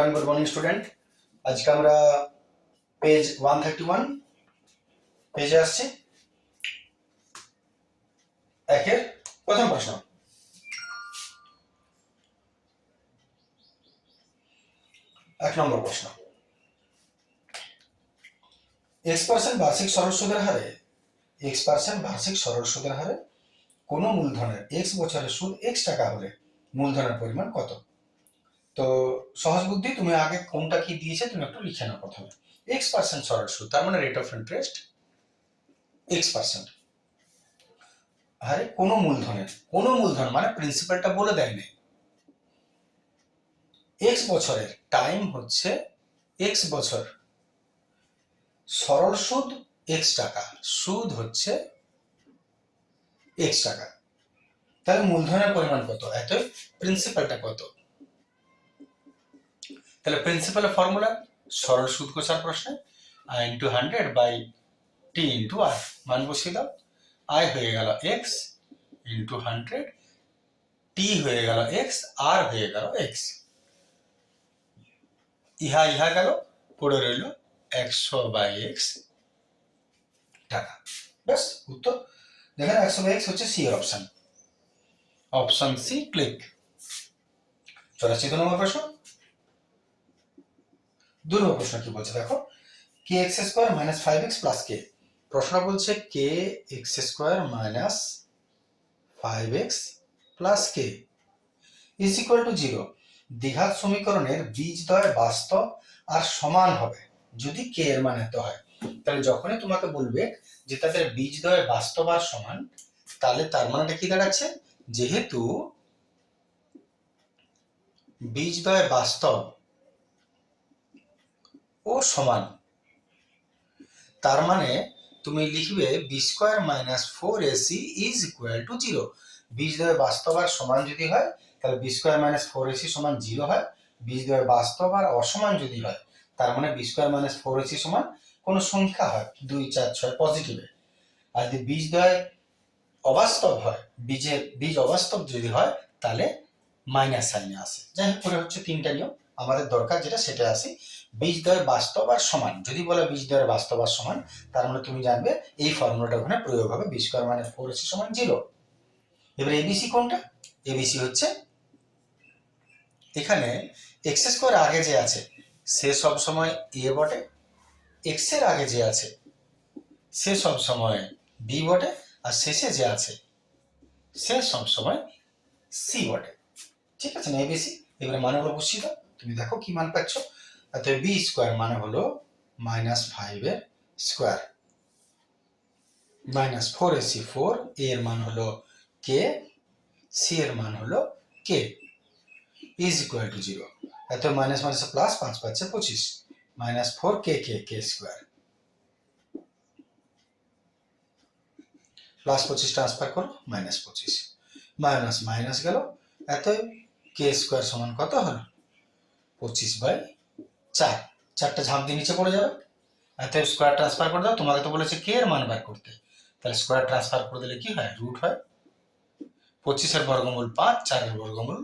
and good morning student. আজকে আমরা page 131 পেজে আসছি। একের প্রথম প্রশ্ন, এক নম্বর প্রশ্ন, x% বার্ষিক সরল সুদের হারে x% বার্ষিক সরল সুদের হারে কোনো মূলধনের x বছরের সুদ x টাকা হলে মূলধনের পরিমাণ কত? তো সহজ বুদ্ধি, তুমি আগে কোনটা কি দিয়েছে তুমি একটু লিখে নাও। প্রথমে x% সরল সুদ, তার মানে রেট অফ ইন্টারেস্ট x%, হারে কোনো মূলধনের, কোনো মূলধন মানে প্রিন্সিপালটা বলে দেয় না, x বছরের, টাইম হচ্ছে x বছর, সরল সুদ x টাকা, সুদ হচ্ছে x টাকা, তাহলে মূলধনের পরিমাণ কত? এত প্রিন্সিপালটা কত? তাহলে প্রিন্সিপালের ফর্মুলা সরল সুদ কষার প্রশ্নে I into 100 by T into R, মান বসিয়ে দাও। I হয়ে গেল x ইন্টু 100, টি হয়ে গেল x, আর হয়ে গেল x, ইহা ইহা গেল, পড়ে রইল 100 বাই x টাকা। ব্যাস উত্তর। দেখেন 100 বাই x হচ্ছে সি এর অপশন, অপশন সি ক্লিক। চলে আসছি 2 নম্বর প্রশ্ন। 2 নম্বর প্রশ্ন কি বলছে দেখো, K X square minus 5x plus K. প্রশ্ন বলছে K X square minus 5x plus K is equal to 0। দ্বিঘাত সমীকরণের বীজদ্বয় বাস্তব আর সমান হবে যদি কে এর মান এত হয়। তাহলে যখনই তোমাকে বলবে যে তাদের বীজদ্বয় বাস্তব আর সমান, তাহলে তার মানেটা কি দাঁড়াচ্ছে, যেহেতু বীজদ্বয় বাস্তব ও সমান, তার মানে তুমি লিখবে B square minus 4ac is equal to 0। বীজদ্বয় বাস্তব আর সমান যদি হয় তাহলে বি স্কোয়ার মাইনাস 4ac সমান 0 হয়। বীজদ্বয় বাস্তব আর অসমান যদি হয় তার মানে বি স্কোয়ার মাইনাস 4ac সমান কোনো সংখ্যা হয় 2, 4, 6 পজিটিভে। আর যদি বীজদ্বয় অবাস্তব হয়, বীজ অবাস্তব যদি হয় তাহলে মাইনাস সাইনে আসে। যাই হোক, করে হচ্ছে 3টা নিয়ম, আমাদের দরকার যেটা সেটা আসি। বীজদ্বয় বাস্তব আর সমান যদি বলে বীজদ্বয়ের বাস্তব আর সমান, তার মানে তুমি জানবে এই ফর্মুলাটা ওখানে প্রয়োগ হবে, বি স্কোয়ার মাইনাস 4ac সমান 0। এবার এবিসি কোনটা? এবিসি হচ্ছে এখানে এক্স স্কোয়ার আগে যে আছে সে সব সময় এ বটে, এক্স এর আগে যে আছে সে সব সময় বি বটে, আর শেষে যে আছে সে সব সময় সি বটে। ঠিক আছে না এবিসি? এবারে মানগুলো বসিয়ে দাও, তুমি দেখো কি মান পাচ্ছ। অতএব বি স্কোয়ার মানে হলো মাইনাস 5 এর স্কোয়ার মাইনাস 4ac 4, এ এর মান হলো কে, সি এর মান হলো কে ইজ ইকুয়াল টু 0। এত মাইনাস মাইনাস প্লাস 5 পাচ্ছে 25, মাইনাস 4 কে কে কে স্কোয়ার, প্লাস 25 ট্রান্সফার করো মাইনাস 25, মাইনাস মাইনাস গেল, এত কে স্কোয়ার সমান কত হলো 25/4। 4টা ঝাঁপ দিয়ে নিচে পড়ে যাবে, এত স্কোয়ার ট্রান্সফার করে দাও। তোমাকে তো বলেছে কে এর মান বার করতে, তাহলে স্কোয়ার ট্রান্সফার করে দিলে কি হয়, রুট হয়। 25 বর্গমূল 5, 4 বর্গমূল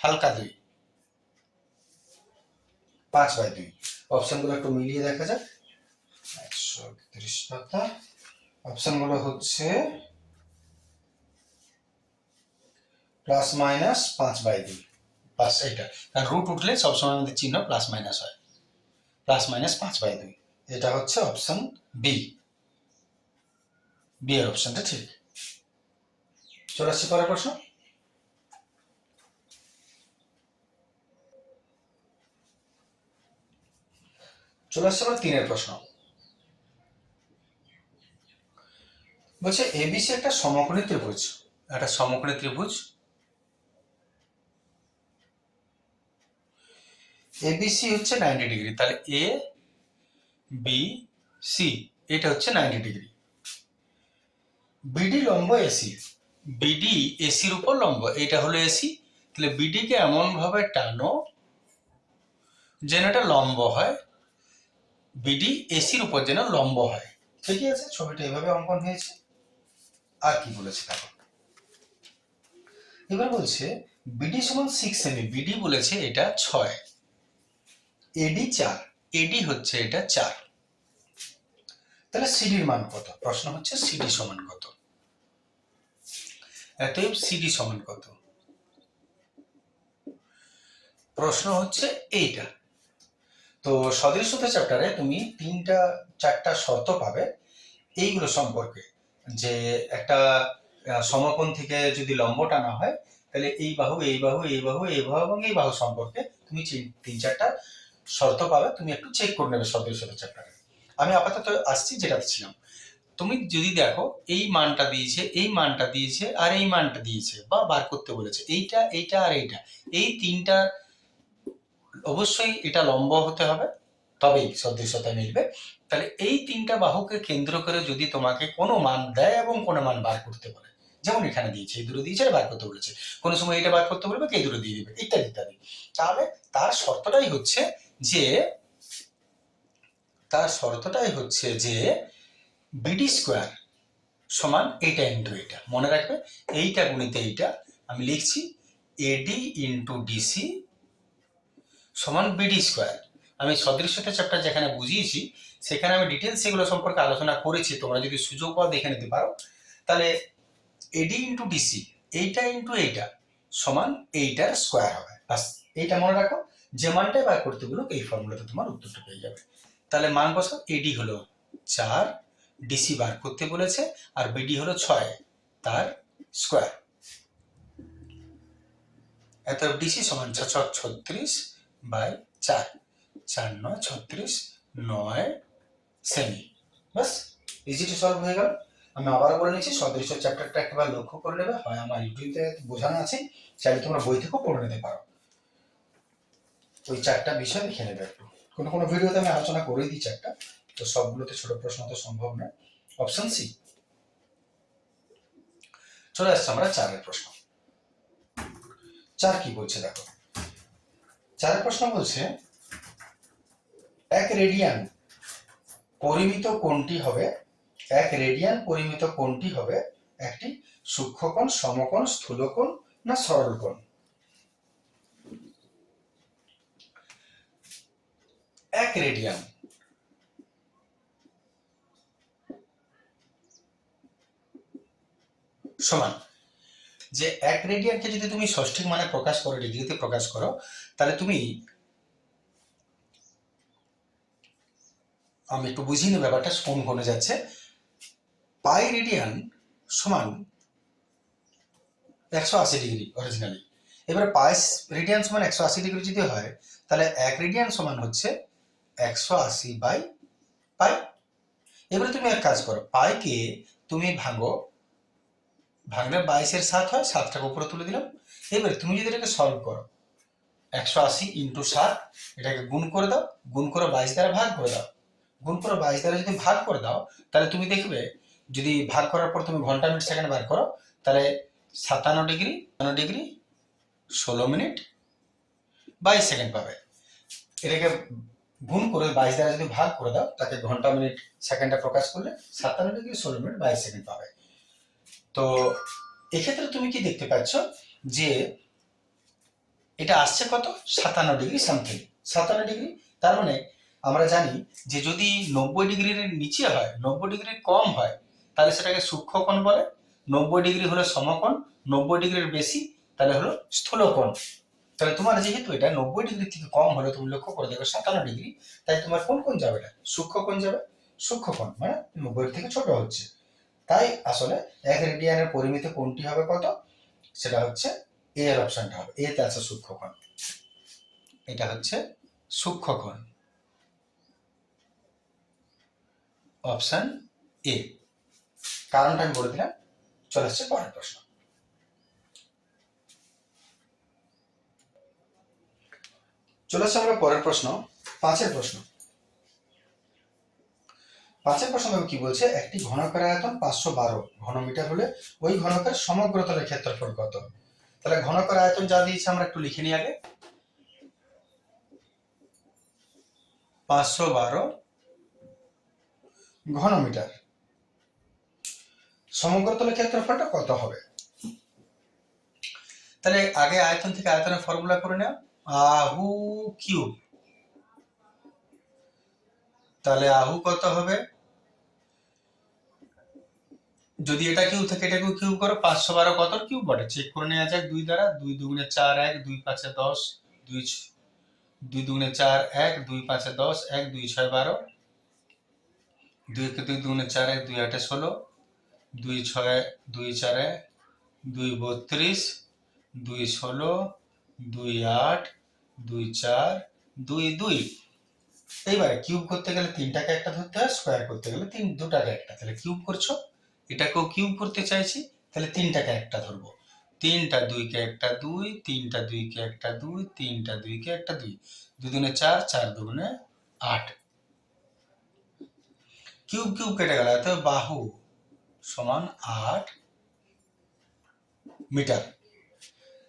হালকা 2, 5/2। অপশনগুলো একটু মিলিয়ে দেখা যাক। 131 টাকা। অপশনগুলো হচ্ছে প্লাস মাইনাস 5/2, প্লাস এইটা, কারণ রুট উঠলে সবসময় আমাদের চিহ্ন প্লাস মাইনাস হয়, প্লাস মাইনাস 5/2। এটা হচ্ছে অপশন বি, বি এর অপশনটা ঠিক। চলে আসছি পরের প্রশ্ন। চলে আসছে আবার 3 প্রশ্ন। বলছে এবিসি একটা সমকোণী ত্রিভুজ, একটা সমকোণী ত্রিভুজ এবিসি হচ্ছে 90 ডিগ্রি, তাহলে এ বি সি এটা হচ্ছে 90 ডিগ্রি। বিডি লম্ব এসি, বিডি এসির উপর লম্ব, এটা হলো এসি, তাহলে বিডি কে এমন ভাবে টানো যেন এটা লম্ব হয়, বিডি এসির উপর যেন লম্ব হয়। ঠিকই আছে, ছবিটা এভাবে অঙ্কন হয়েছে। আর কি বলেছে দেখো, এবার বলছে বিডি সমান 6 সেমি, বিডি বলেছে এটা 6, এডি 4, এডি হচ্ছে এটা 4, তাহলে সিডির মান কত? প্রশ্ন হচ্ছে সিডি সমান কত। অতএব সিডি সমান কত? প্রশ্ন হচ্ছে এইটা। তো সদৃশতা চ্যাপ্টারে তুমি 3-4টা শর্ত পাবে এইগুলো সম্পর্কে, যে একটা সমকোণ থেকে যদি লম্ব টানা হয় তাহলে এই বাহু এই বাহু এই বাহু এই বাহু এবং এই বাহু সম্পর্কে তুমি 3-4টা শর্ত পাবে। তুমি একটু চেক করে নেবে সদৃশতা চ্যাপ্টারে। আমি আপাতত আসছি যেটাতে ছিলাম। তুমি যদি দেখো এই মানটা দিয়েছে, এই মানটা দিয়েছে, আর এই মানটা দিয়েছে, বা বার করতে বলেছে এইটা এইটা আর এইটা, এই তিনটা অবশ্যই এটা লম্ব হতে হবে, তবেই সদৃশতা মিলবে। তাহলে এই তিনটা বাহুকে কেন্দ্র করে যদি তোমাকে কোনো মান দেয় এবং কোনো মান বার করতে বলে, যেমন এখানে দিয়েছে এই দুটো দিয়েছে বার করতে বলেছে, কোনো সময় এটা বার করতে বলবে এই দুটো দিয়ে দিবে, ইত্যাদি ইত্যাদি, তাহলে তার শর্তটাই হচ্ছে যে বিডি স্কোয়ার সমান এইটা ইন্টু এইটা। মনে রাখবে এইটা গুণিত এইটা, আমি লিখছি এডি ইন্টু ডিসি সমান বিডি স্কোয়ার। আমি সদৃশতা চ্যাপ্টার যেখানে বুঝিয়েছি সেখানে আমি ডিটেলস এগুলো সম্পর্কে আলোচনা করেছি, তোমরা যদি সুযোগ পাও দেখে নিতে পারো। তাহলে এডি ইন্টু ডিসি এইটা ইন্টু এইটা সমান এইটার স্কোয়ার হবে, বাস এইটা মনে রাখো। যে মানটাই বার করতে বলুক এই ফর্মুলাতে তোমার উত্তরটা পেয়ে যাবে। তাহলে মান বসাও, এডি হলো 4, ডিসি বার করতে বলেছে, আর বিডি হলো 6, তার স্কোয়ার। এত ডিসি সমান 36 বাই 4, 4 9 36, 9 সেমি, বাস ইজি টু সলভ হয়ে গেল। আমি আবার বলে নিচ্ছি সদৃশ চ্যাপ্টারটা একবার লক্ষ্য করে নেবে, হয় আমার ইউটিউবে বোঝানো আছে, চাইলে তোমরা বই থেকেও পড়ে নিতে পারো। ওই 4টা বিষয় লিখে নেবে একটু, কোনো কোনো ভিডিওতে আমি আলোচনা করেই দিই 4টা, তো সবগুলোতে ছোট প্রশ্ন তো সম্ভব না। Option C. চলে আসছে আমরা 4-এর প্রশ্ন। 4 কি বলছে দেখো, 4-এর প্রশ্ন বলছে 1 রেডিয়ান পরিমিত কোণটি হবে, 1 রেডিয়ান পরিমিত কোণটি হবে একটি সূক্ষ্মকোণ, সমকোণ, স্থূলকোণ না সরলকোণ? 1 রেডিয়ান সমান, যে 1 রেডিয়ানকে যদি তুমি ষষ্ঠিক মানে প্রকাশ করো, ডিগ্রিতে প্রকাশ করো, তাহলে তুমি, আমি একটু বুঝিয়ে নিই ব্যাপারটা কোন কোণে যাচ্ছে। পাই রেডিয়ান সমান 180 ডিগ্রি অরিজিনালি। এবারে পাই রেডিয়ান সমান 180 ডিগ্রি যদি হয়, তাহলে 1 রেডিয়ান সমান হচ্ছে 180 বাই পাই। এবারে তুমি এক কাজ করো, পাইকে তুমি ভাঙলে 22-এর 7 হয়, 7টাকে উপরে তুলে দিলাম। এবারে তুমি যদি এটাকে সলভ করো, 180 ইন্টু 7, এটাকে গুণ করে দাও, গুণ করে 22 দ্বারা ভাগ করে দাও, গুণ করে 22 দ্বারা যদি ভাগ করে দাও, তাহলে তুমি দেখবে যদি ভাগ করার পর তুমি ঘন্টা মিনিট সেকেন্ড বার করো, তাহলে 57 ডিগ্রি 16 মিনিট 22 সেকেন্ড পাবে। এটাকে গুণ করে 22 দ্বারা যদি ভাগ করে দাও, তাকে ঘন্টা মিনিট সেকেন্ডে প্রকাশ করলে 57 ডিগ্রি 16 মিনিট 22 সেকেন্ড পাবে। তো এক্ষেত্রে তুমি কি দেখতে পাচ্ছ যে এটা আসছে কত, 57 ডিগ্রি সামথিং, 57 ডিগ্রি। তার মানে আমরা জানি যে যদি 90 ডিগ্রির নিচে হয়, 90 ডিগ্রির কম হয়, তাহলে সেটাকে সূক্ষ্মকোণ বলে। 90 ডিগ্রি হলো সমকোণ, 90 ডিগ্রির বেশি তাহলে হলো স্থূলকোণ। তাহলে তোমার যেহেতু এটা 90 ডিগ্রি থেকে কম হলে, তুমি লক্ষ্য করে দেখো 57 ডিগ্রি, তাই তোমার কোন কোণ যাবে, এটা সূক্ষ্মকোণ যাবে। সূক্ষ্মকোণ মানে 90 থেকে ছোট হচ্ছে, তাই আসলে 1 রেডিয়ানের পরিমিত কোণটি হবে কত, সেটা হচ্ছে এ এর অপশনটা হবে, এ তে আছে সূক্ষ্মকোণ, এটা হচ্ছে সূক্ষ্মকোণ, অপশন এ। কারণটা আমি বলে দিলাম। চলে আসছে পরের প্রশ্ন। চলে আসছে আমরা পরের প্রশ্ন, 5-এর প্রশ্ন। 5-এর প্রশ্ন কি বলছে, একটি ঘনকের আয়তন 512 ঘনমিটার হলে ওই ঘনকের সমগ্র তলের ক্ষেত্রফল কত? তাহলে ঘনকের আয়তন যা দিয়েছে আমরা একটু লিখে নিই আগে, 512 ঘনমিটার, সমগ্র তলের ক্ষেত্রফলটা কত হবে? তাহলে আগে আয়তন থেকে আয়তনের ফর্মুলা করে নাও, আহু কিউব তাহলে আহু কত হবে? যদি এটা কিউব থাকে এটাকেও কিউব করো, 512 কত কিউব বটে, চেক করে নেওয়া যাক 2 দ্বারা। 2 দুগুণে 4 1, 2 5 10, 2 দুগুণে 4 1, 2 5 10, 1 2 6 12, 2 কে 2 দুগুণে 4 1, 2 8 16, 2 6 2 4 2 32, 2 16, 2 8, 2 4, 2 2। এইবারে কিউব করতে গেলে তিনটাকে একটা ধরতে হয়, স্কোয়ার করতে গেলে দুটাকে একটা। তাহলে কিউব করছো, এটাকেও কিউব করতে চাইছি, তাহলে তিনটাকে একটা ধরবো। 3টা 2 কে একটা 2, 3টা 2 কে একটা 2, 3টা 2 কে একটা 2, 2 দুগুণে 4, 4 দুগুণে 8। কিউব কিউব কেটে গেল, অতএব বাহু সমান 8 মিটার।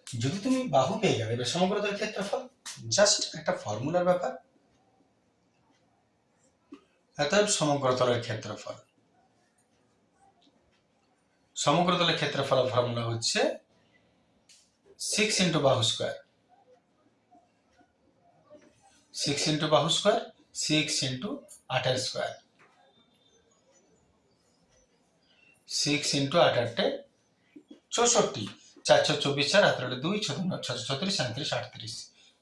যদি তুমি বাহু পেয়ে গেলে, এবার সমগ্রতলের ক্ষেত্রফল জাস্ট একটা ফর্মুলার ব্যাপার। অতএব সমগ্রতলের ক্ষেত্রফল, সমগ্রতলের ক্ষেত্রফলের ফর্মুলা হচ্ছে 6 ইন্টু বাহু স্কোয়ার, 6 ইন্টু বাহু স্কোয়ার, 6 ইন্টু 8 স্কোয়ার, 6 ইন্টু 8 64, 424, 4 হাতে 2, 636, 37, 38,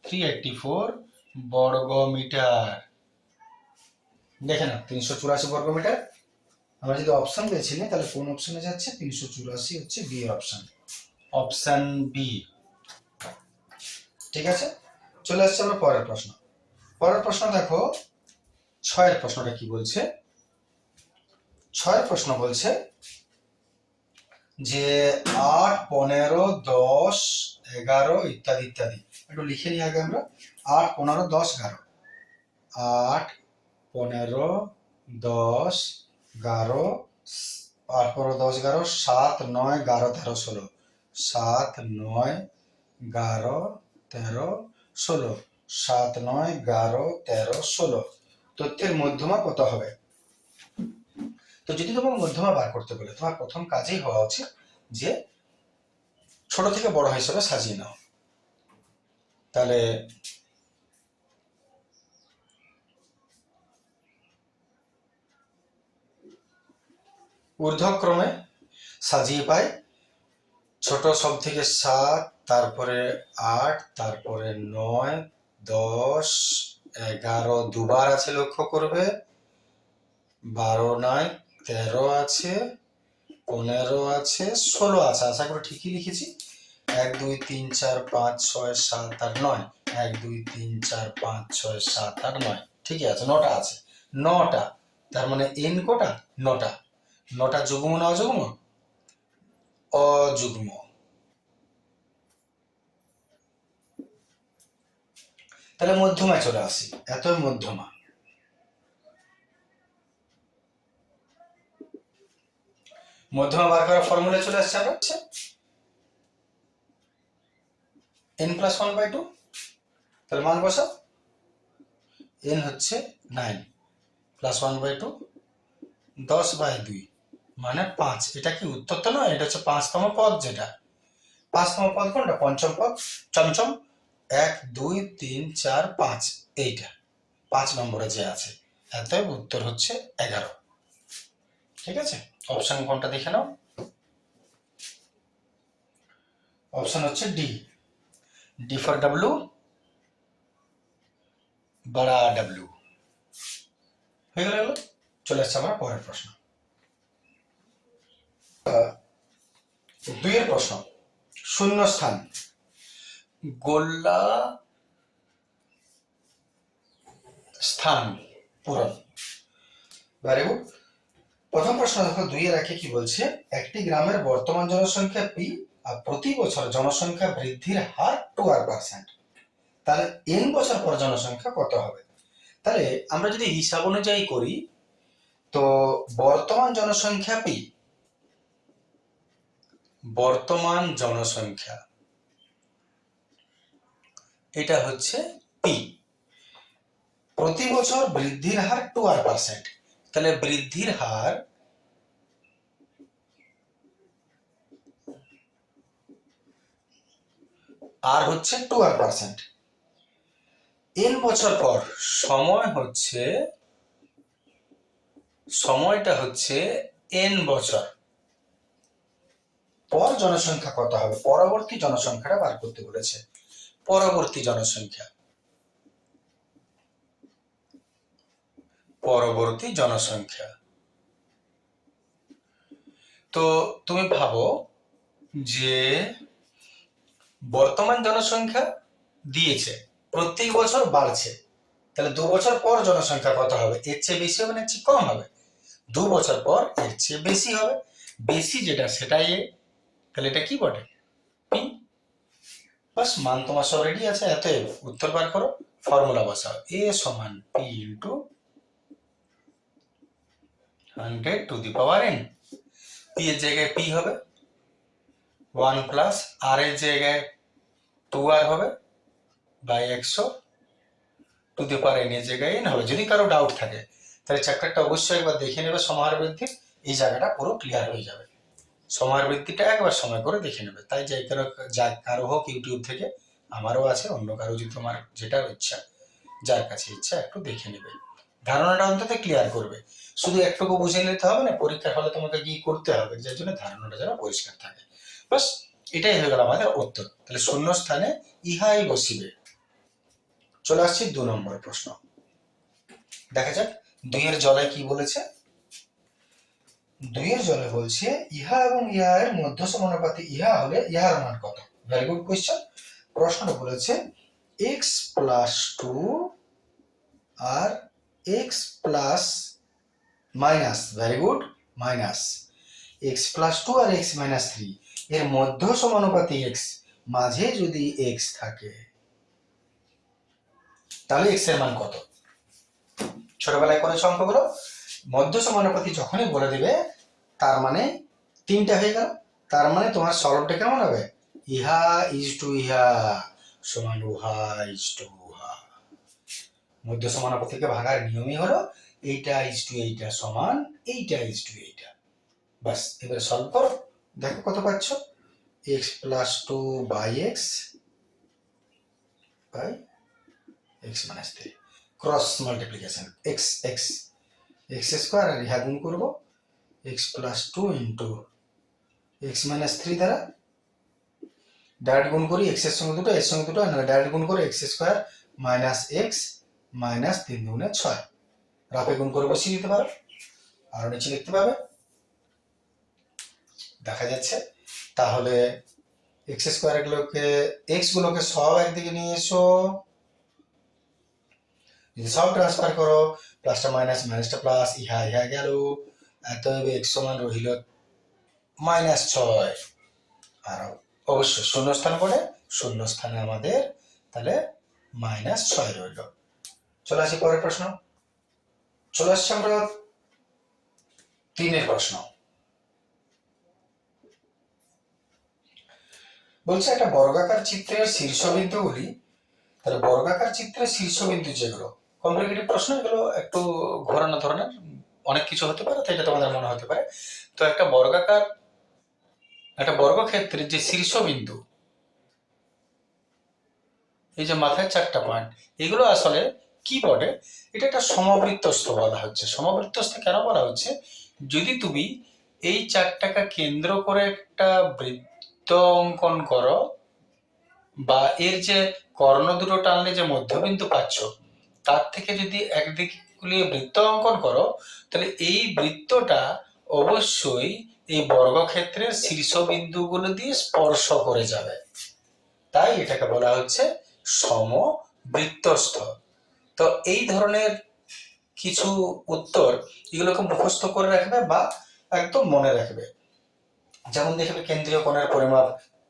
384 বর্গ মিটার। দেখে না 384 বর্গ মিটার। আমরা যদি অপশন বেছে নিই তাহলে কোন অপশনে যাচ্ছে? 384 হচ্ছে বি অপশন, অপশন বি। ঠিক আছে, চলে আসছে আমরা পরের প্রশ্ন। পরের প্রশ্ন দেখো, 6 প্রশ্নটা কি বলছে? 6 প্রশ্ন বলছে যে 8 15 10 11 ইত্যাদি ইত্যাদি। একটু লিখে নিই আগে আমরা। 8 15 10 11, 8 15 10 11, 8 15 10 11, 7 9 11 13 16, 7 9 11 13 16, 7 9 11 13 16। তথ্যের মধ্যমা কত হবে? তো যদি তোমার মধ্যমা বার করতে বলে, তোমার প্রথম কাজই হওয়া উচিত যে ছোট থেকে বড় হিসেবে সাজিয়ে নাও। তাহলে ঊর্ধ্বক্রমে সাজিয়ে পাই, ছোট সব থেকে 7, তারপরে 8, তারপরে 9, 10, 11 দুবার আছে লক্ষ্য করবে, 12 নাই, 13 আছে, 15 আছে, 16 আছে। আশা করি ঠিকই লিখেছি। 1 2 3 4 5 6 7 8 9, 1 2 3 4 5 6 7 8 9, ঠিকই আছে। 9টা আছে, 9টা। তার মানে এন কটা? 9টা। 9টা যুগ্ম না অযুগ্ম? অযুগ্ম। তাহলে মধ্যমায় চলে আসি, এত মধ্যমা। মধ্যমা বার করার ফর্মুলা চলে আসছে আমরা, n+1/2। তাহলে মান বসাও, n হচ্ছে 9 +1/2, 10/2 মানে 5। এটা কি উত্তর তো নয়, এটা হচ্ছে 5তম পদ। যেটা 5তম পদ কোনটা? পঞ্চম পদ, চমচম। 1 2 3 4 5, এইটা 5 নম্বরে যে আছে। অতএব উত্তর হচ্ছে 11। ঠিক আছে, অপশন কোনটা দেখে নাও। অপশন হচ্ছে ডি, ডি ফর ডাব্লু, বড়া ডাব্লু। হয়ে গেল। চলে আসছে আমার পরের প্রশ্ন। 2 প্রশ্ন, শূন্যস্থান গোল্লা স্থান পূরণ। Very good. প্রথম প্রশ্ন দেখো, 2 একে কি বলছে? একটি গ্রামের বর্তমান জনসংখ্যা পি আর প্রতি বছর জনসংখ্যা বৃদ্ধির হার 2%। তাহলে n বছর পর জনসংখ্যা কত হবে? তাহলে আমরা যদি হিসাব অনুযায়ী করি, তো বর্তমান জনসংখ্যা পি, বর্তমান জনসংখ্যা, এটা হচ্ছে পি। প্রতি বছর বৃদ্ধির হার 2%। তাহলে বৃদ্ধির হার আর হচ্ছে 2%। n বছর পর সময় হচ্ছে সময়টা হচ্ছে n বছর পর জনসংখ্যা কত হবে, পরবর্তী জনসংখ্যাটা বার করতে বলেছে। পরবর্তী জনসংখ্যা, পরবর্তী জনসংখ্যা। তো তুমি ভাবো যে বর্তমান জনসংখ্যা দিয়েছে, প্রত্যেক বছর বাড়ছে, তাহলে 2 বছর পর জনসংখ্যা কত হবে, এর চেয়ে বেশি হবে না এর চেয়ে কম হবে? 2 বছর পর এর চেয়ে বেশি হবে, বেশি যেটা সেটাই এ, তাহলে এটা কি বটে, পি। বাস, মান তোমার সব রেডি আছে, অতএব উত্তর বার করো, ফর্মুলা বসাও, এ সমান পি ইন্টু 100⁴n। পি এর জায়গায় পি হবে 1 প্লাস আর এর জায়গায় 2r হবে বাই 100⁴n এর জায়গায় n হবে। যদি কারো ডাউট থাকে তাহলে চ্যাপ্টারটা অবশ্যই একবার দেখে নেবে, সমাহার বৃদ্ধির, এই জায়গাটা পুরো ক্লিয়ার হয়ে যাবে। সমাহার বৃদ্ধিটা একবার সময় করে দেখে নেবে, তাই কারো হোক ইউটিউব থেকে, আমারও আছে, অন্য কারো যদি তোমার যেটা ইচ্ছা, যার কাছে ইচ্ছা একটু দেখে নেবে, ধারণাটা অন্তত ক্লিয়ার করবে। শুধু একটুকু বুঝে নিতে হবে না, পরীক্ষার হলে তোমাকে কি করতে হবে, যার জন্য ধারণাটা যেন পরিষ্কার থাকে। বাস, এটাই হয়ে গেল আমাদের উত্তর। তাহলে শূন্য স্থানে ইহাই বসিবে। চলে আসছি 2 নম্বর প্রশ্ন, দেখা যাক 2 এর জলে কি বলেছে। 2 এর জলে বলছে ইহা এবং ইহা এর মধ্য সমানুপাতি ইহা হলে ইহার মান কত। Very good question. প্রশ্নটা বলেছে x প্লাস 2 আর x plus minus, very good, minus x plus 2 আর x মাইনাস 3 এর মধ্য সমানুপাতি x, মাঝে যদি x থাকে তাহলে x এর মান কত। ছোটবেলায় করেছো অঙ্কগুলো, মধ্য সমানুপাতি যখনই বলে দিবে তার মানে 3টা হয়ে গেল, তার মানে তোমার সলভটা কেমন হবে, ইহা ইজ টু ইহা সমান উহা ইজ টু উহা। মধ্য সমানুপাতিকে ভাগার নিয়মই হলো এইটা ইজ টু এইটা সমান এইটা ইজ টু এইটা। বাস, এবারে সলভ করো, দেখো কত পাচ্ছ, x plus 2 by X by X minus 3, cross multiplication, X X X square আর ইহা গুণ করবো x plus 2 into X minus 3 দ্বারা, ডাইরেক্ট গুণ করি x এর সঙ্গে দুটো, এর সঙ্গে দুটো, না ডাইরেক্ট গুণ করে x square minus x minus 3 দুগুণে 6, রাফে গুণ করে বসিয়ে দিতে পারো, আর নিচে লিখতে পাবে, দেখা যাচ্ছে। তাহলে এক্স স্কোয়ার গুলোকে, এক্স গুলোকে সব একদিকে নিয়ে এসো, যদি সব ট্রান্সফার করো, প্লাসটা মাইনাস মাইনাসটা প্লাস, ইহা ইহা গেল, অতএব x সমান রহিল -6, আর অবশ্য শূন্যস্থান করে, শূন্যস্থানে আমাদের তাহলে -6 রইল। চলে আসি পরের প্রশ্ন, চলে আসছি আমরা 3 প্রশ্ন। বলছে একটা বর্গাকার চিত্রের শীর্ষবিন্দুগুলি, তাহলে বর্গাকার চিত্রের শীর্ষবিন্দু যেগুলো, কমপ্লিকেটেড প্রশ্ন, এগুলো একটু ঘোরানো ধরনের, অনেক কিছু হতে পারে, তাই এটা তোমাদের মনে হতে পারে। তো একটা বর্গক্ষেত্রের যে শীর্ষবিন্দু, এই যে মাথায় 4টা পয়েন্ট, এগুলো আসলে কি বলে, এটা একটা সমবৃত্তস্থ বলা হচ্ছে। সমবৃত্তস্থ কেন বলা হচ্ছে, যদি তুমি এই 4টাকে কেন্দ্র করে একটা বৃত্ত অঙ্কন করো, বা এর যে কর্ণ দুটো টানলে যে মধ্যবিন্দু পাচ্ছ, তার থেকে যদি একদিক গুলিয়ে বৃত্ত অঙ্কন করো, তাহলে এই বৃত্তটা অবশ্যই এই বর্গক্ষেত্রের শীর্ষবিন্দুগুলো দিয়ে স্পর্শ করে যাবে, তাই এটাকে বলা হচ্ছে সমবৃত্তস্থ। তো এই ধরনের কিছু উত্তর, এগুলোকে মুখস্থ করে রাখবে বা একদম মনে রাখবে। যেমন দেখবে কেন্দ্রীয় কোণের পরিমাপ,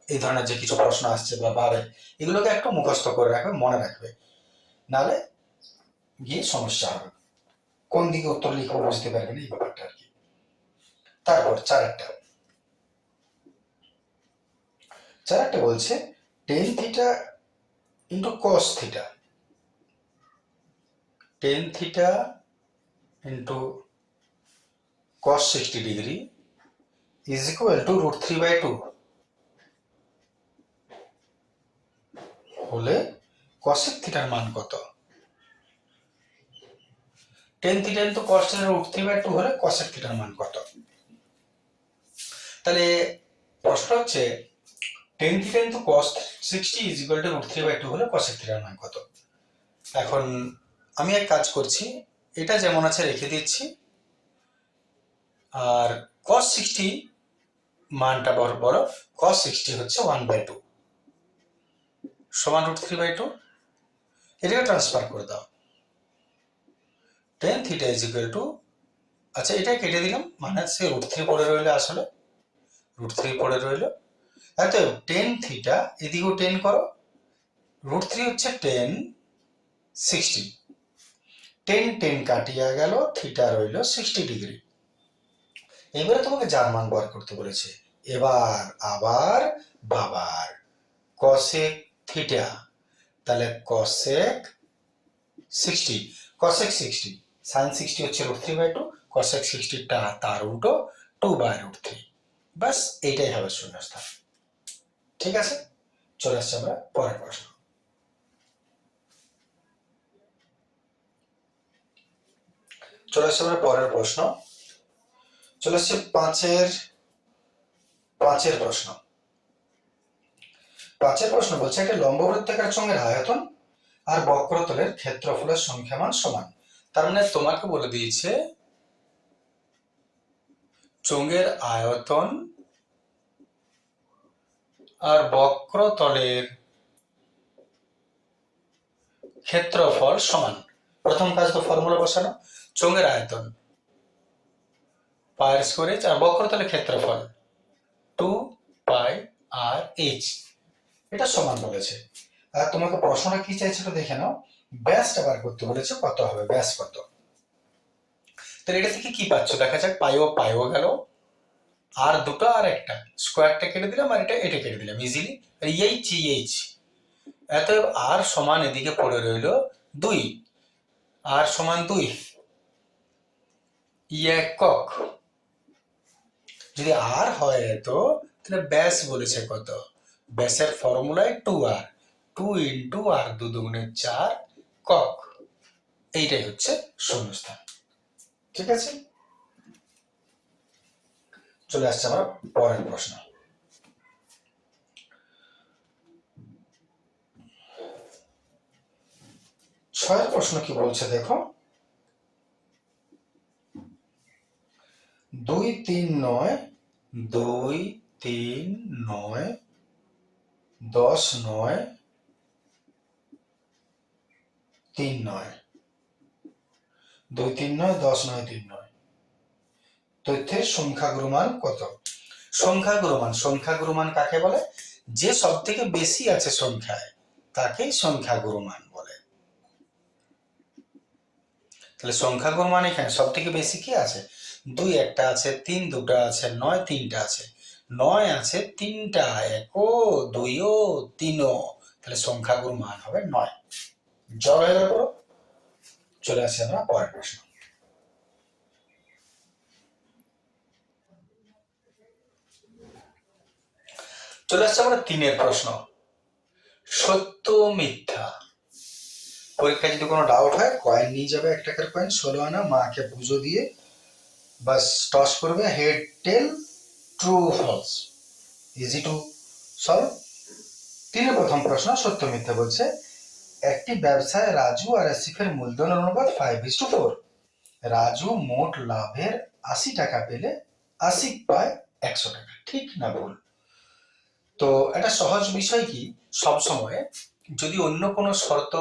এই ধরনের যে কিছু প্রশ্ন আসছে বা ভাবে, এগুলোকে একটু মুখস্থ করে রাখবে, মনে রাখবে, নাহলে গিয়ে সমস্যা হবে, কোন দিকে উত্তর লিখবো বুঝতে পারবে না, এই ব্যাপারটা আর কি। তারপর 4টা বলছে tan theta into cos theta, tan theta into cos 60 degree is equal to √3/2 হলে cosec থিটার মান কত। Tan theta into cos theta root 3/2 হলে কসেক থিটার মান কত? তাহলে প্রশ্ন হচ্ছে tan theta into cos 60 is equal to root 3/2 হলে কসেক থিটার মান কত? এখন আমি এক কাজ করছি, এটা যেমন আছে রেখে দিচ্ছি, আর cos 60 মানটা বড়, cos 60 হচ্ছে 1/2 সমান রুট 3/2, এটাকে ট্রান্সফার করে দাও। Tan theta is equal two, আচ্ছা এটা কেটে দিলাম, মানে সে রুট 3 পড়ে রইলো, আসলে রুট 3 পড়ে রইলো। এত টেন থিটা এদিকেও 10 করো, রুট 3 হচ্ছে 10 60, 10 কাটিয়া গেল, থিটা রইল 60 ডিগ্রি। এবারে তোমাকে যার মান বার করতে বলেছে, এবার আবার বাবার কসেক থিটা, তাহলে কসেক 60, কসেক 60 সাইন 60 হচ্ছে রুট 3/2, কসেক 60 টা তার উল্টো 2/√3, বাস এইটাই হবে শূন্যস্থান। ঠিক আছে, চলে আসছে আমরা পরের প্রশ্ন। চলে আসছে আমরা পরের প্রশ্ন, চলে আসছে পাঁচের প্রশ্ন। পাঁচের প্রশ্ন বলছে একটা লম্ববৃত্তাকার চোঙের আয়তন আর বক্রতলের ক্ষেত্রফলের সংখ্যামান সমান। তার মানে তোমাকে বলে দিয়েছে চোঙের আয়তন আর বক্রতলের ক্ষেত্রফল সমান। প্রথম কাজ তো ফর্মুলা বসানো, চোঙের আয়তন পাই স্কয়ার h আর বক্রতলের ক্ষেত্রফল 2πr/h, এটা সমান বলেছে। আর তোমাকে প্রশ্নটা কি চাইছে তো দেখে নাও, ব্যাসটা বার করতে বলেছে, কত হবে ব্যাস কত। তাহলে এটা থেকে কি পাচ্ছ দেখা যাক, পাইও গেল, আর দুটো আর একটা স্কোয়ারটা কেটে দিলাম, আর এটা কেটে দিলাম ইজিলি, আর এইচ অতএব আর সমান এদিকে পড়ে রইল 2, আর সমান 2 একক। যদি আর হয় এত, তাহলে ব্যাস বলেছে কত, ব্যাসের ফর্মুলায় 2r, 2 ইন্টু আর 2 দুগুণে 4 কক, এইটাই হচ্ছে শূন্যস্থান। ঠিক আছে, চলে আসছে আমরা পরের প্রশ্ন। ছয়ের প্রশ্ন কি বলছে দেখো, 2 3 9 2 3 9 10 9 3 9 2 3 9 10 9 3 9, তথ্যের সংখ্যাগুরু মান কত? সংখ্যাগুরু মান কাকে বলে, যে সব থেকে বেশি আছে সংখ্যায় তাকেই সংখ্যাগুরু মান বলে। তাহলে সংখ্যাগুরু মান এখানে সব থেকে বেশি কি আছে, 2 একটা আছে, 3 দুটো আছে, 9 তিনটা আছে, 9 আছে 3টা, 1ও 2ও 3ও, তাহলে সংখ্যাগুরু মান হবে 9। জল হয়ে গেল। চলে আসছে আমরা পরের প্রশ্ন। চলে আসছে আমরা 3-এর প্রশ্ন, সত্য মিথ্যা। পরীক্ষায় যদি কোনো ডাউট হয়, কয়েন নিয়ে যাবে, 1 টাকার কয়েন 16 আনা, মাকে পুজো দিয়ে বাস টস করবে, head tail true false, easy to solve. 3-এর প্রথম প্রশ্ন সত্য মিথ্যা বলছে, একটি ব্যবসায় রাজু আর আসিফের মূলধন অনুপাত 5:4, রাজু মোট লাভের 80 টাকা পেলে আসিফ পায় 100 টাকা, ঠিক না ভুল? তো একটা সহজ বিষয় কি, সব সময় যদি অন্য কোনো শর্ত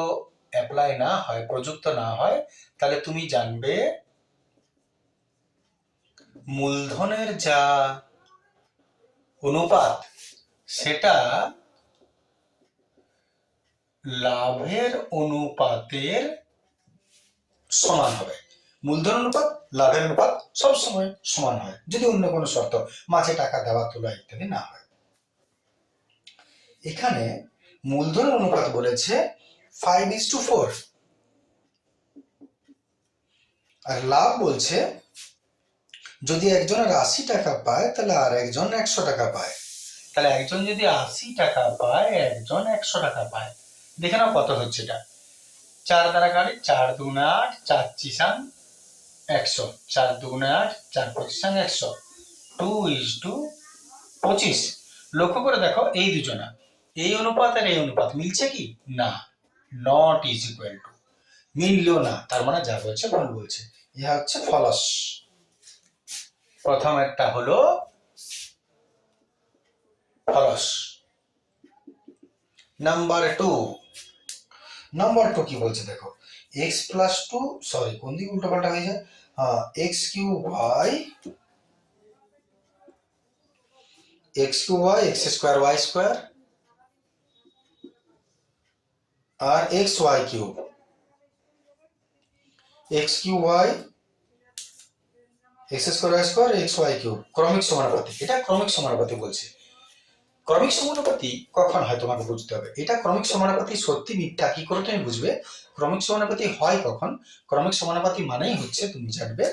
অ্যাপ্লাই না হয়, প্রযুক্ত না হয়, তাহলে তুমি জানবে মূলধনের যা অনুপাত সেটা লাভের অনুপাতের সমান হবে। মূলধন অনুপাত লাভের অনুপাত সবসময় সমান হয়, যদি অন্য কোনো শর্ত, মাঝে টাকা দেওয়া তোলা ইত্যাদি না হয়। এখানে মূলধন অনুপাত বলেছে 5:4, আর লাভ বলছে যদি একজনের 80 টাকা পায় তাহলে আর একজন 100 টাকা পায়। তাহলে একজন যদি 80 টাকা পায়, একজন 100 টাকা পায়, দেখে নাও কত হচ্ছে এটা। 4 দ্বারা কাটি, 4 2 8, 4 চিসান 100, 4 দুগুণে 8, 4 পঁচিশ 100, 2:25। লক্ষ্য করে দেখো এই দুজনা, এই অনুপাত আর এই অনুপাত মিলছে কি না, নট ইজ ইকুয়াল টু, মিললো না, তার মানে যা বলছে ভুল বলছে। ইহা হচ্ছে ফলস। প্রথম একটা হলো ফলস। নাম্বার টু কি বলছে দেখো, x প্লাস 2, সরি কোন দিকে উল্টো পাল্টা হয়ে যায়, X Q Y X square Y square আর X Y cube, X Q Y X square Y square X Y cube ক্রমিক সমানুপাতি। এটা ক্রমিক সমানুপাতি বলছে। ক্রমিক সমানুপাতি কখন হয় তোমাকে বুঝতে হবে। এটা ক্রমিক সমানুপাতি সত্যি মিথ্যা কি করে তুমি বুঝবে, ক্রমিক সমানুপাতি হয় কখন, ক্রমিক সমানুপাতি মানেই হচ্ছে তুমি জানবে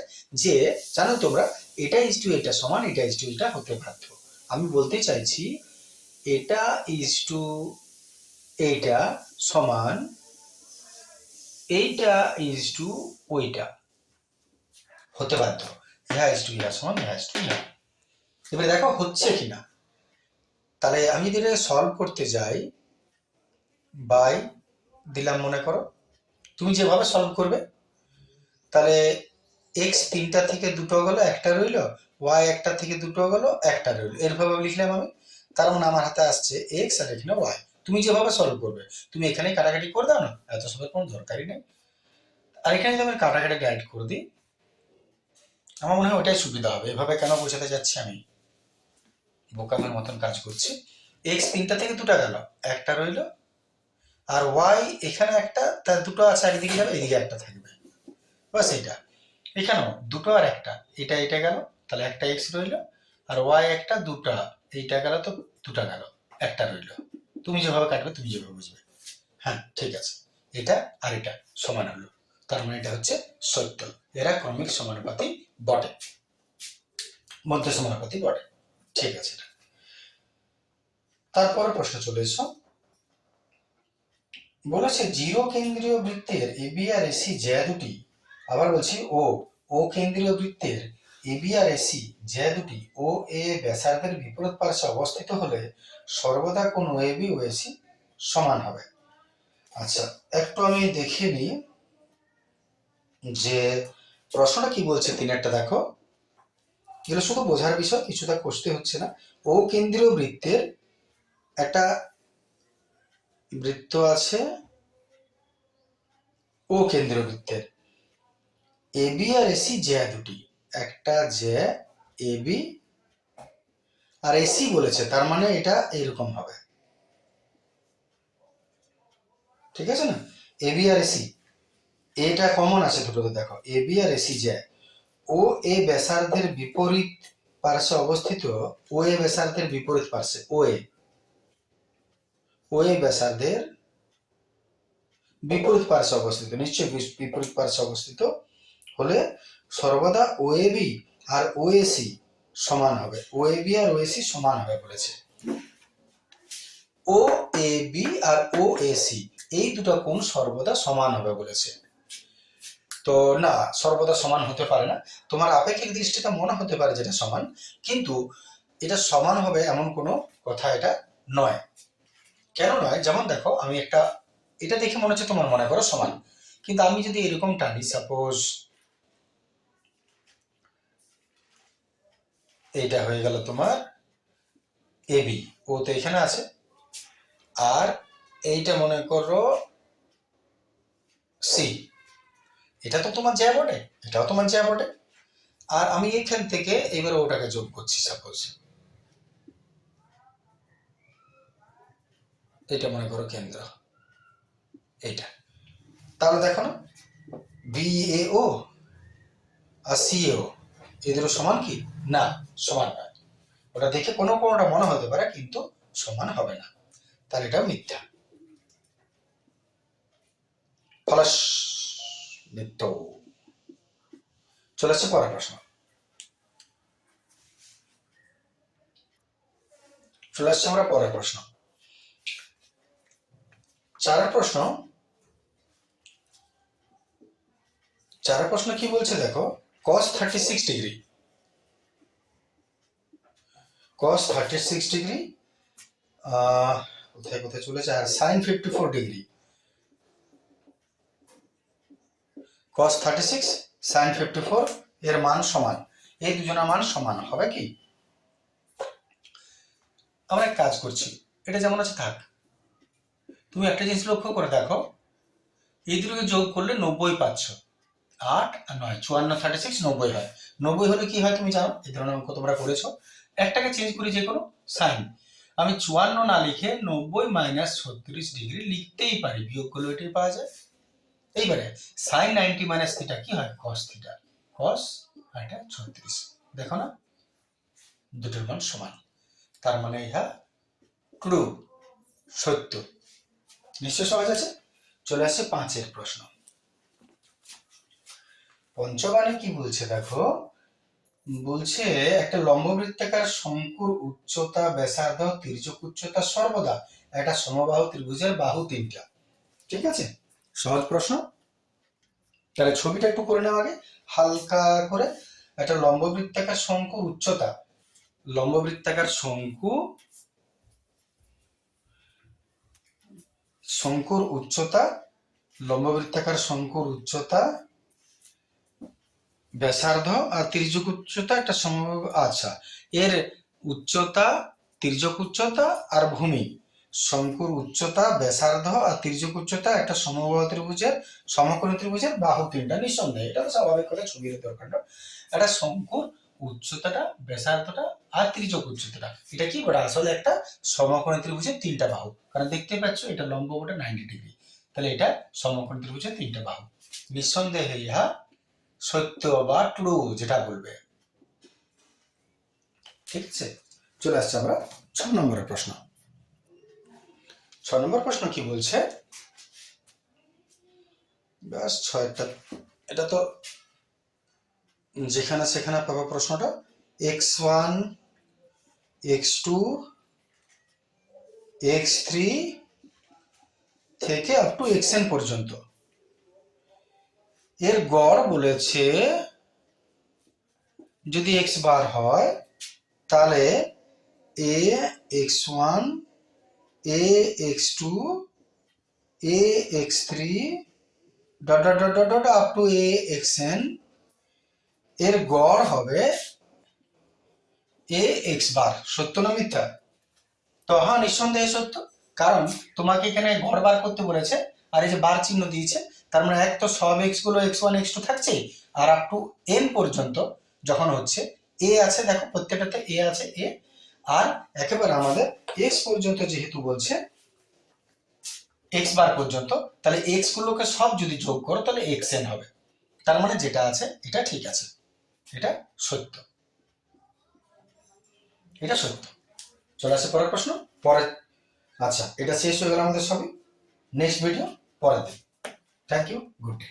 যে, জানো তোমরা, এটা ইজ টু এটা সমান, এটা ইজ টু এটা হতে বাধ্য। আমি বলতে চাইছি এটা ইজ টু এইটা সমান এইটা ইজ টু ওইটা হতে বাধ্য। ইহা ইজ টু ইহা সমান, ইহা ইজ টু ইহা। এবারে দেখো হচ্ছে কিনা। তাহলে আমি যদি এটা সলভ করতে যাই, বাই দিলাম, মনে করো তুমি যেভাবে সলভ করবে, তাহলে এক্স তিনটা থেকে দুটো গেল, একটা রইল, ওয়াই একটা থেকে দুটো গেল, একটা রইল, এরভাবে লিখলাম আমি। তার মানে আমার হাতে আসছে এক্স আর এখানে ওয়াই। তুমি যেভাবে সলভ করবে, তুমি এখানে কাটাকাটি করে দাও না, এত সবের কোনো দরকারই নেই। আর এখানে যদি আমি কাটাকাটি অ্যাড করে দিই, আমার মনে হয় ওটাই সুবিধা হবে। এভাবে কেন বোঝাতে যাচ্ছি, আমি বোকামের মতন কাজ করছি। এক্স তিনটা থেকে দুটা গেল, একটা রইল, আর ওয়াই এখানে একটা, তার দুটো আছে, একদিকে যাবে, এদিকে একটা থাকবে, বাস। এইটা এখানেও দুটো আর একটা, এটা গেল, তাহলে একটা এক্স রইল, আর ওয়াই একটা, দুটা, এইটা গেল, তো দুটা গেল, একটা রইল। তুমি যেভাবে কাটবে, তুমি যেভাবে বুঝবে। হ্যাঁ ঠিক আছে, এটা আর এটা সমান হলো, তার মানে এটা হচ্ছে সত্য। এরা ক্রমিক সমানুপাতি বটে, মধ্য সমানুপাতি বটে। ঠিক আছে। তারপরে প্রশ্ন চলে এসো, বলেছে জিরো কেন্দ্রীয় বৃত্তের এবি আর এসি জ্যা দুটি, আবার বলছি ও কেন্দ্রীয় বৃত্তের এবি আর এসি জ্যা দুটি ও এ ব্যাসার্ধের বিপরীত পার্শ্বে অবস্থিত হলে সর্বদা কোন এবি ও এসি সমান হবে। আচ্ছা একটু আমি দেখে নিই যে প্রশ্নটা কি বলছে। তিনেরটা দেখো, এগুলো শুধু বোঝার বিষয়, কিছুটা কষতে হচ্ছে না। ও কেন্দ্রীয় বৃত্তের একটা বৃত্ত আছে, ও কেন্দ্রীয় বৃত্তের এবি আর এসি জ্যা দুটি, একটা জ্যা এবি আর এসি বলেছে, তার মানে এটা এরকম হবে, ঠিক আছে না। এবি আর এসি, এটা কমন আছে দুটোতে, দেখো এবি আর এসি জ্যা ও এ ব্যাসার্ধের বিপরীত পার্শ্বে অবস্থিত, ও এ ব্যাসার্ধের বিপরীত পার্শ্বে, ও এ ব্যাসার্ধের বিপরীত পার্শ্বে অবস্থিত, নিশ্চয়ই বিপরীত পার্শ্বে অবস্থিত হলে সর্বদা ও A B R O AC সমান হবে, ও A B R O AC সমান হবে বলেছে। ও A B R O AC এই দুটো কোণ সর্বদা সমান হবে বলেছে। তো না, সর্বদা সমান হতে পারে না। তোমার আপেক্ষিক দৃষ্টিতে মনে হতে পারে যেটা সমান, কিন্তু এটা সমান হবে এমন কোনো কথা এটা নয়। কেন নয়, যেমন দেখো আমি একটা, এটা দেখে মনে হচ্ছে তোমার মনে করো সমান, কিন্তু আমি যদি এরকম টানি, সাপোজ এইটা হয়ে গেল তোমার এবি, ও তো এখানে আছে, আর এইটা মনে করো সি, এটা তো তোমার জ্যা বটে, এটাও তোমার জ্যা বটে, আর আমি এখান থেকে এবার ওটাকে যোগ করছি, সাপোজ এটা মনে করো কেন্দ্র, এইটা। তাহলে দেখো না, বিএও আর সিএও এই দুটো সমান কি না, সমান নয়। ওটা দেখে কোনোটা মনে হতে পারে, কিন্তু সমান হবে না, তার এটা মিথ্যা। ফলস নিত্য। চলে আসছে পরের প্রশ্ন, চলে আসছে আমরা পরের প্রশ্ন। চারের প্রশ্ন কি বলছে দেখো, cos 36 ডিগ্রি, cos 36 ডিগ্রি কোথায় কোথায় চলেছে, আর sin 54 ডিগ্রি, cos 36 sin 54 এর মান সমান, এই দুজনের মান সমান হবে কি? আমরা এক কাজ করছি, এটা যেমন আছে থাক। তুমি একটা জিনিস লক্ষ্য করে দেখো, এই দুটোকে যোগ করলে 90 পাচ্ছ। 8 আর 9 54 36 90 হয়। 90 হলে কি হয় তুমি জানো, এই ধরনের অঙ্ক তোমরা করেছো। একটাকে চেঞ্জ করি যে কোনো সাইন, আমি 54 না লিখে 90 মাইনাস 36 ডিগ্রি লিখতেই পারি, বিয়োগ করলে এটাই পাওয়া যায়। এইবারে সাইন 90 মাইনাস থিটা কি হয়, কস থিটা, কস আর এটা 36, দেখো না দুটোর মান সমান, তার মানে ইহা ট্রু, সত্য। নিশ্চয় সহজ আছে। চলে আসছে 5 প্রশ্ন। পঞ্চবাণী কি বলছে দেখো, বলছে একটা লম্ববৃত্তাকার শঙ্কুর উচ্চতা, ব্যাসার্ধ, তির্যক উচ্চতা সর্বদা একটা সমবাহু ত্রিভুজের বাহু 3টা। ঠিক আছে, সহজ প্রশ্ন। তাহলে ছবিটা একটু করে নাও আগে হালকা করে। একটা লম্ববৃত্তাকার শঙ্কুর উচ্চতা, লম্ববৃত্তাকার শঙ্কুর উচ্চতা, লম্ববৃত্তাকার শঙ্কুর উচ্চতা, ব্যাসার্ধ আর তির্যক উচ্চতা একটা সমবাহু, আচ্ছা এর উচ্চতা, তির্যক উচ্চতা আর ভূমি, শঙ্কুর উচ্চতা, ব্যাসার্ধ আর তির্যক উচ্চতা একটা সমবাহু ত্রিভুজের, সমকোণী ত্রিভুজের বাহু 3টা, নিঃসন্দেহে এটা তো স্বাভাবিক কথা, ছবির দরকার না। একটা শঙ্কুর উচ্চতাটা, ব্যাসার্ধটা আর তির্যক উচ্চতাটা, এটা কি বলে, আসলে একটা সমকোণী ত্রিভুজের 3টা বাহু, কারণ দেখতে পাচ্ছ এটা লম্ব ওটা 90 ডিগ্রি, তাহলে এটা সমকোণী ত্রিভুজের 3টা বাহু। নিঃসন্দেহে ইহা সত্য বা ট্রু যেটা বলবে। ঠিক আছে, চলে আসছে আমরা 6 নম্বরের প্রশ্ন। 6 নম্বর প্রশ্ন কি বলছে, ব্যাস 6টা, এটা তো যেখানে সেখানে পাবো প্রশ্নটা। x1 x2 x3 থেকে আপ টু xn পর্যন্ত এর গড় বলেছে যদি x বার হয়, তাহলে a x1 a x2 a x3 dot dot dot dot up to a xn এর গড় হবে a x বার। সত্য না মিথ্যা? তো হ্যাঁ, নিঃসন্দেহে সত্য, কারণ তোমাকে এখানে গড় বার করতে বলেছে, আর এই যে বার চিহ্ন দিয়েছে, তার মানে এক তো সব এক্স গুলো x1 x2 থাকছে, আর আপ টু n পর্যন্ত যখন হচ্ছে a আছে, দেখো প্রত্যেকটাতে a আছে, a, আর একেবারে আমাদের x পর্যন্ত যেহেতু বলছে x বার পর্যন্ত, তাহলে x গুলোকে সব যদি যোগ করো তাহলে xn হবে, তার মানে যেটা আছে এটা ঠিক আছে, এটা সত্য, এটা সত্য। চলে আসে পরের প্রশ্ন, পরে। আচ্ছা, এটা শেষ হয়ে গেল আমাদের সবই, নেক্সট ভিডিও পরের দিন। Thank you, good day.